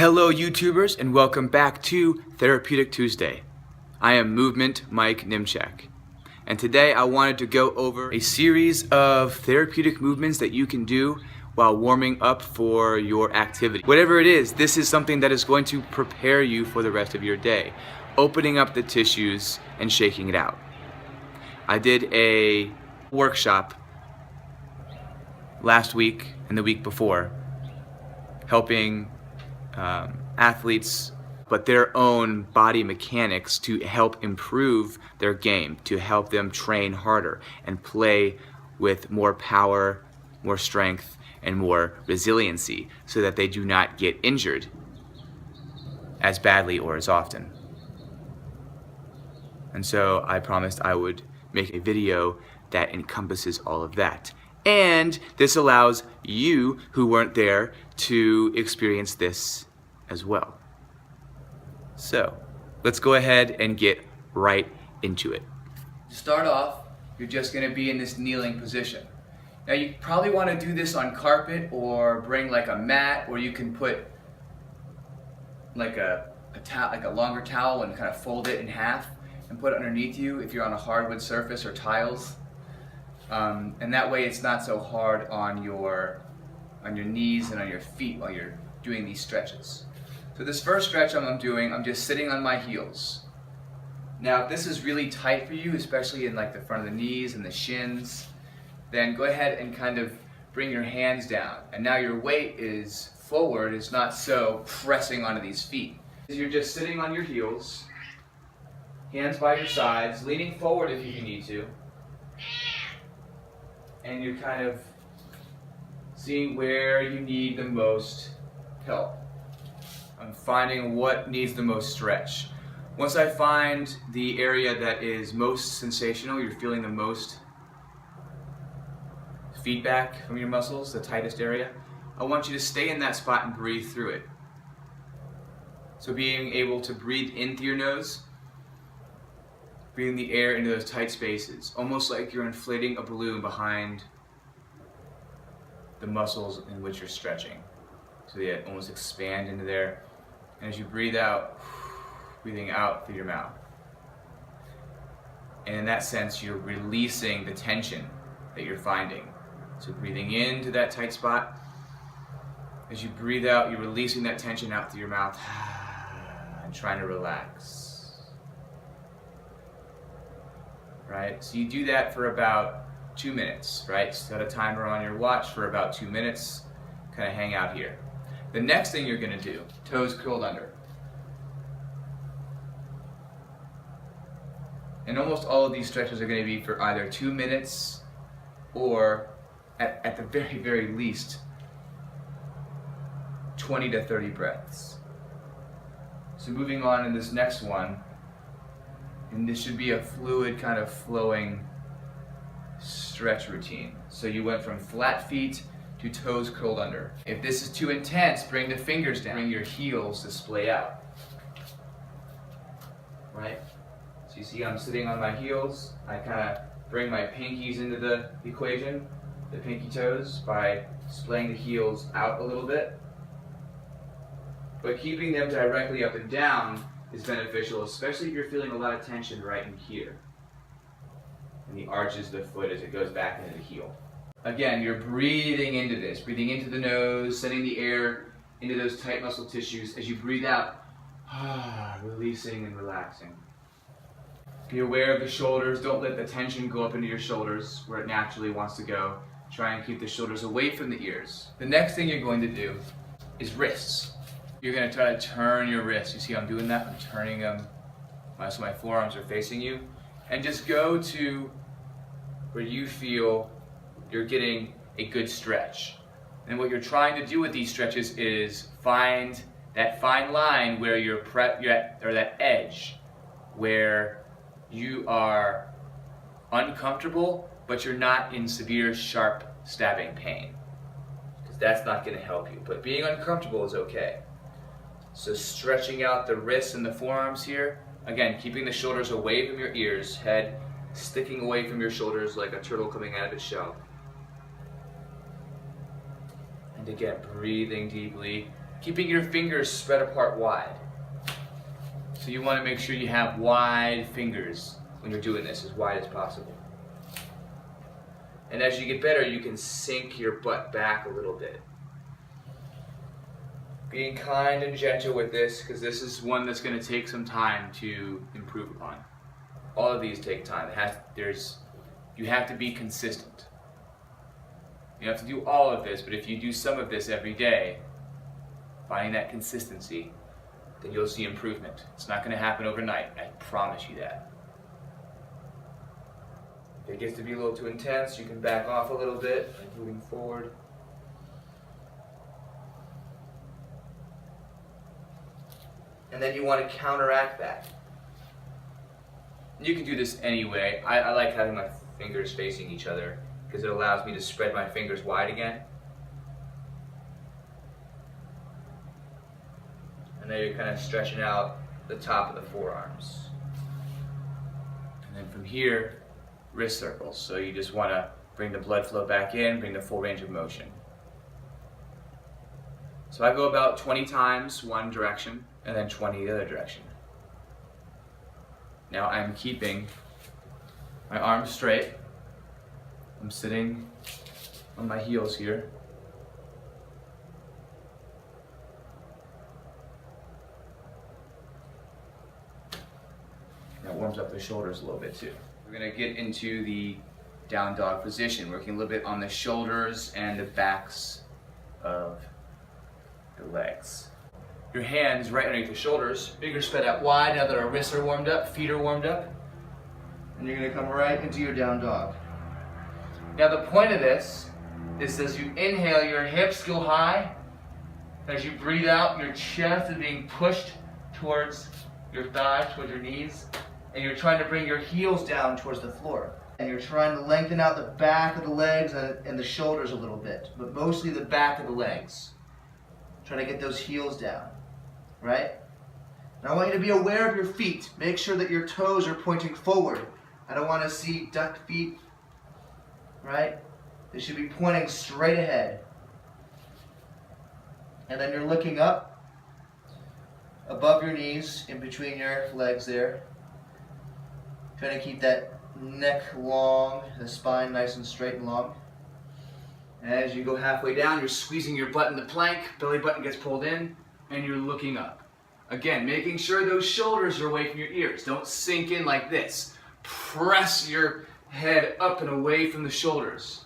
Hello YouTubers and welcome back to Therapeutic Tuesday. I am Movement Mike Nimchak, and today I wanted to go over a series of therapeutic movements that you can do while warming up for your activity. Whatever it is, this is something that is going to prepare you for the rest of your day, opening up the tissues and shaking it out. I did a workshop last week and the week before helping athletes, but their own body mechanics to help improve their game, to help them train harder and play with more power, more strength, and more resiliency so that they do not get injured as badly or as often. And so I promised I would make a video that encompasses all of that. And this allows you who weren't there to experience this as well. So let's go ahead and get right into it. To start off, you're just going to be in this kneeling position. Now you probably want to do this on carpet or bring like a mat, or you can put like a longer towel and kind of fold it in half and put it underneath you if you're on a hardwood surface or tiles. And that way it's not so hard on your knees and on your feet while you're doing these stretches. So this first stretch I'm doing, I'm just sitting on my heels. Now if this is really tight for you, especially in like the front of the knees and the shins, then go ahead and kind of bring your hands down. And now your weight is forward, it's not so pressing onto these feet. You're just sitting on your heels, hands by your sides, leaning forward if you need to. And you're kind of seeing where you need the most help. I'm finding what needs the most stretch. Once I find the area that is most sensational, you're feeling the most feedback from your muscles, the tightest area, I want you to stay in that spot and breathe through it. So being able to breathe in through your nose, breathing the air into those tight spaces, almost like you're inflating a balloon behind the muscles in which you're stretching. So they almost expand into there. And as you breathe out, breathing out through your mouth. And in that sense, you're releasing the tension that you're finding. So breathing into that tight spot. As you breathe out, you're releasing that tension out through your mouth and trying to relax. Right? So you do that for about 2 minutes, right? Set a timer on your watch for about 2 minutes, kind of hang out here. The next thing you're going to do, toes curled under. And almost all of these stretches are going to be for either 2 minutes or at the very, very least 20 to 30 breaths. So moving on in this next one, and this should be a fluid, kind of flowing stretch routine. So you went from flat feet to toes curled under. If this is too intense, bring the fingers down. Bring your heels to splay out. Right? So you see I'm sitting on my heels. I kind of bring my pinkies into the equation, the pinky toes, by splaying the heels out a little bit. But keeping them directly up and down is beneficial, especially if you're feeling a lot of tension right in here, in the arches of the foot as it goes back into the heel. Again, you're breathing into this, breathing into the nose, sending the air into those tight muscle tissues. As you breathe out, releasing and relaxing. Be aware of the shoulders. Don't let the tension go up into your shoulders where it naturally wants to go. Try and keep the shoulders away from the ears. The next thing you're going to do is wrists. You're going to try to turn your wrists. You see I'm doing that? I'm turning them so my forearms are facing you. And just go to where you feel you're getting a good stretch. And what you're trying to do with these stretches is find that fine line where you're at, or that edge, where you are uncomfortable, but you're not in severe, sharp, stabbing pain. Because that's not going to help you. But being uncomfortable is okay. So stretching out the wrists and the forearms here. Again, keeping the shoulders away from your ears, head sticking away from your shoulders like a turtle coming out of its shell. And again, breathing deeply keeping your fingers spread apart wide. So you want to make sure you have wide fingers when you're doing this, as wide as possible. And as you get better, you can sink your butt back a little bit. Being kind and gentle with this, because this is one that's going to take some time to improve upon. All of these take time. You have to be consistent. You have to do all of this, but if you do some of this every day, finding that consistency, then you'll see improvement. It's not going to happen overnight, I promise you that. If it gets to be a little too intense, you can back off a little bit, like moving forward. And then you want to counteract that. You can do this anyway. I like having my fingers facing each other because it allows me to spread my fingers wide again. And then you're kind of stretching out the top of the forearms. And then from here, wrist circles. So you just want to bring the blood flow back in, bring the full range of motion. So I go about 20 times one direction and then 20 the other direction. Now I'm keeping my arms straight. I'm sitting on my heels here. That warms up the shoulders a little bit too. We're going to get into the down dog position, working a little bit on the shoulders and the backs of the legs. Your hands right underneath the shoulders, fingers spread out wide now that our wrists are warmed up, feet are warmed up. And you're going to come right into your down dog. Now the point of this is as you inhale, your hips go high. As you breathe out, your chest is being pushed towards your thighs, towards your knees. And you're trying to bring your heels down towards the floor. And you're trying to lengthen out the back of the legs and the shoulders a little bit, but mostly the back of the legs. Trying to get those heels down, right? Now I want you to be aware of your feet. Make sure that your toes are pointing forward. I don't want to see duck feet, right? They should be pointing straight ahead. And then you're looking up, above your knees, in between your legs there. Trying to keep that neck long, the spine nice and straight and long. And as you go halfway down, you're squeezing your butt in the plank, belly button gets pulled in, and you're looking up. Again, making sure those shoulders are away from your ears. Don't sink in like this. Press your head up and away from the shoulders.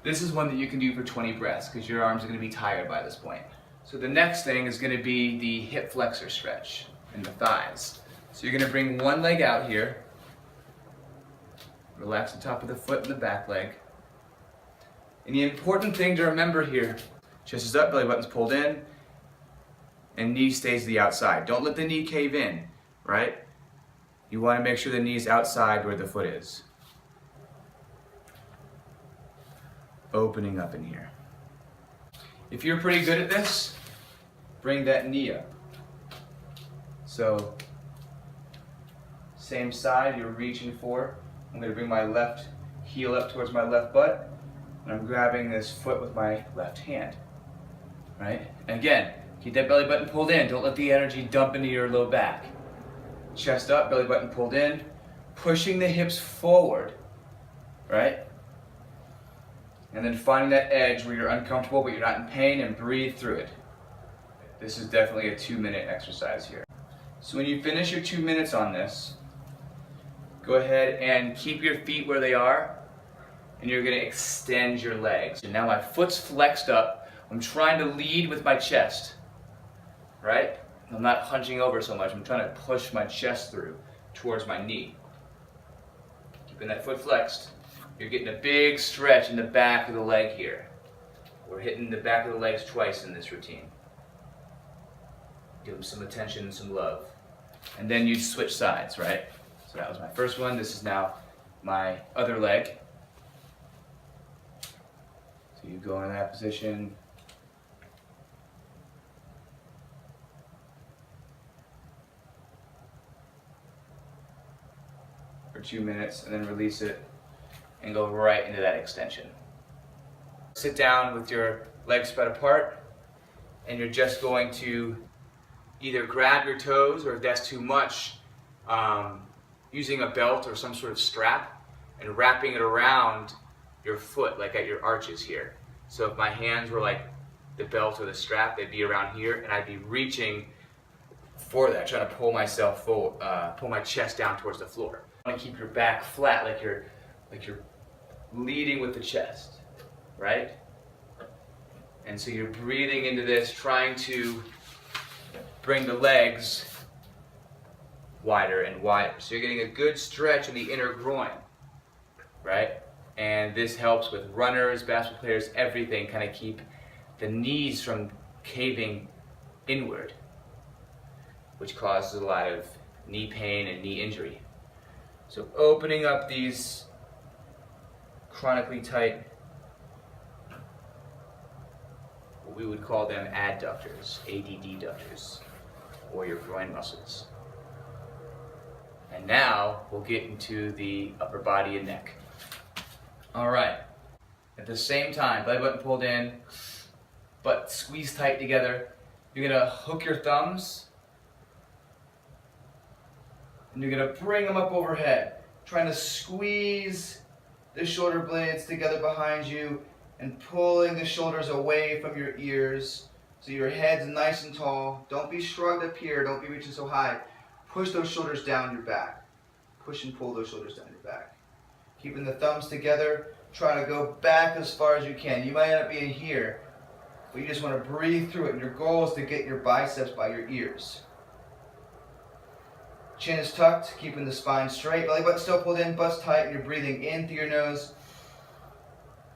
This is one that you can do for 20 breaths because your arms are going to be tired by this point. So the next thing is going to be the hip flexor stretch in the thighs. So you're going to bring one leg out here. Relax the top of the foot and the back leg. And the important thing to remember here, chest is up, belly button's pulled in, and knee stays to the outside. Don't let the knee cave in, right? You want to make sure the knee is outside where the foot is. Opening up in here. If you're pretty good at this, bring that knee up. So, same side you're reaching for. I'm going to bring my left heel up towards my left butt, and I'm grabbing this foot with my left hand, right? And again, keep that belly button pulled in. Don't let the energy dump into your low back. Chest up, belly button pulled in, pushing the hips forward, right? And then finding that edge where you're uncomfortable but you're not in pain, and breathe through it. This is definitely a 2-minute exercise here. So when you finish your 2 minutes on this, go ahead and keep your feet where they are, and you're going to extend your legs. And now my foot's flexed up. I'm trying to lead with my chest, right? I'm not hunching over so much. I'm trying to push my chest through towards my knee. Keeping that foot flexed. You're getting a big stretch in the back of the leg here. We're hitting the back of the legs twice in this routine. Give them some attention and some love. And then you switch sides, right? So that was my first one. This is now my other leg. So you go in that position. For 2 minutes, and then release it and go right into that extension. Sit down with your legs spread apart, and you're just going to either grab your toes, or if that's too much, using a belt or some sort of strap and wrapping it around your foot, like at your arches here. So if my hands were like the belt or the strap, they'd be around here, and I'd be reaching for that, trying to pull myself full, pull my chest down towards the floor. You want to keep your back flat, like you're leading with the chest, right? And so you're breathing into this, trying to bring the legs wider and wider. So you're getting a good stretch in the inner groin, right? And this helps with runners, basketball players, everything, kind of keep the knees from caving inward, which causes a lot of knee pain and knee injury. So opening up these chronically tight, what we would call them adductors, adductors, or your groin muscles. And now we'll get into the upper body and neck. All right. At the same time, belly button pulled in, butt squeezed tight together. You're gonna hook your thumbs, and you're gonna bring them up overhead, trying to squeeze the shoulder blades together behind you and pulling the shoulders away from your ears so your head's nice and tall. Don't be shrugged up here, don't be reaching so high. Push those shoulders down your back. Push and pull those shoulders down your back. Keeping the thumbs together, trying to go back as far as you can. You might end up being here, but you just want to breathe through it, and your goal is to get your biceps by your ears. Chin is tucked, keeping the spine straight. Belly button still pulled in, butt's tight, and you're breathing in through your nose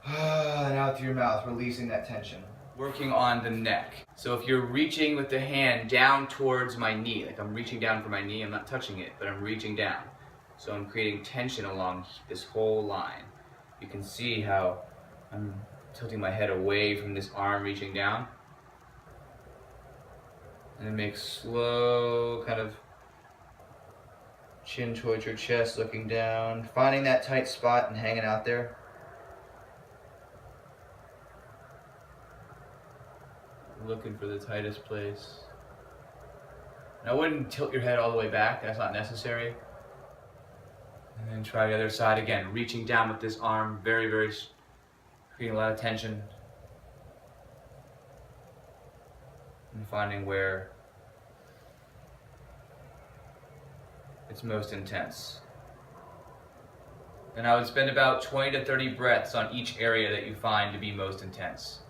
and out through your mouth, releasing that tension. Working on the neck. So if you're reaching with the hand down towards my knee, like I'm reaching down for my knee, I'm not touching it, but I'm reaching down. So I'm creating tension along this whole line. You can see how I'm tilting my head away from this arm reaching down. And then make slow kind of chin towards your chest, looking down, finding that tight spot and hanging out there. Looking for the tightest place. And I wouldn't tilt your head all the way back, that's not necessary. And then try the other side again, reaching down with this arm, creating a lot of tension. And finding where it's most intense. And I would spend about 20 to 30 breaths on each area that you find to be most intense.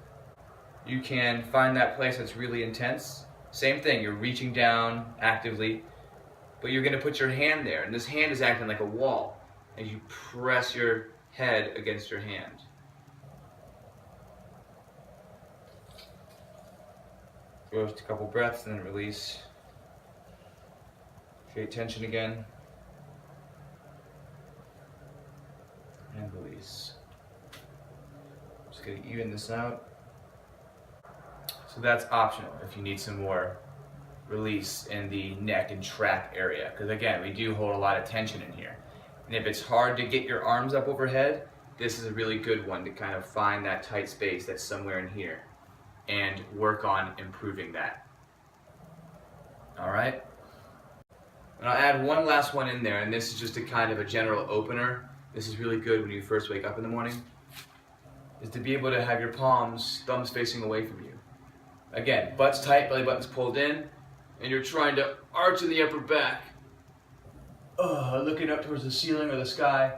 You can find that place that's really intense. Same thing, you're reaching down actively, but you're gonna put your hand there, and this hand is acting like a wall as you press your head against your hand. Just a couple breaths and then release. Create tension again. And release. Just gonna even this out. So that's optional if you need some more release in the neck and trap area. Because again, we do hold a lot of tension in here. And if it's hard to get your arms up overhead, this is a really good one to kind of find that tight space that's somewhere in here and work on improving that. All right? And I'll add one last one in there, and this is just a kind of a general opener. This is really good when you first wake up in the morning, is to be able to have your palms, thumbs facing away from you. Again, butt's tight, belly button's pulled in, and you're trying to arch in the upper back. Looking up towards the ceiling or the sky.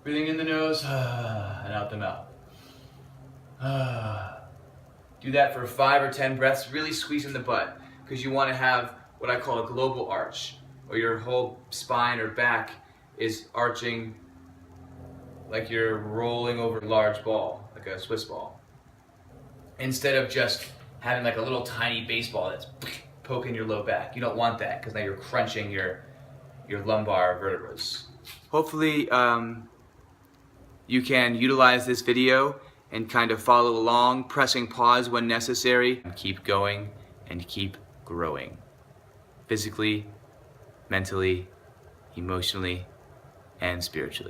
Breathing in the nose, and out the mouth. Do that for 5 or 10 breaths, really squeezing the butt, because you want to have what I call a global arch, where your whole spine or back is arching like you're rolling over a large ball, like a Swiss ball. Instead of just having like a little tiny baseball that's poking your low back. You don't want that, because now you're crunching your lumbar vertebrae. Hopefully you can utilize this video and kind of follow along, pressing pause when necessary, and keep going and keep growing. Physically, mentally, emotionally, and spiritually.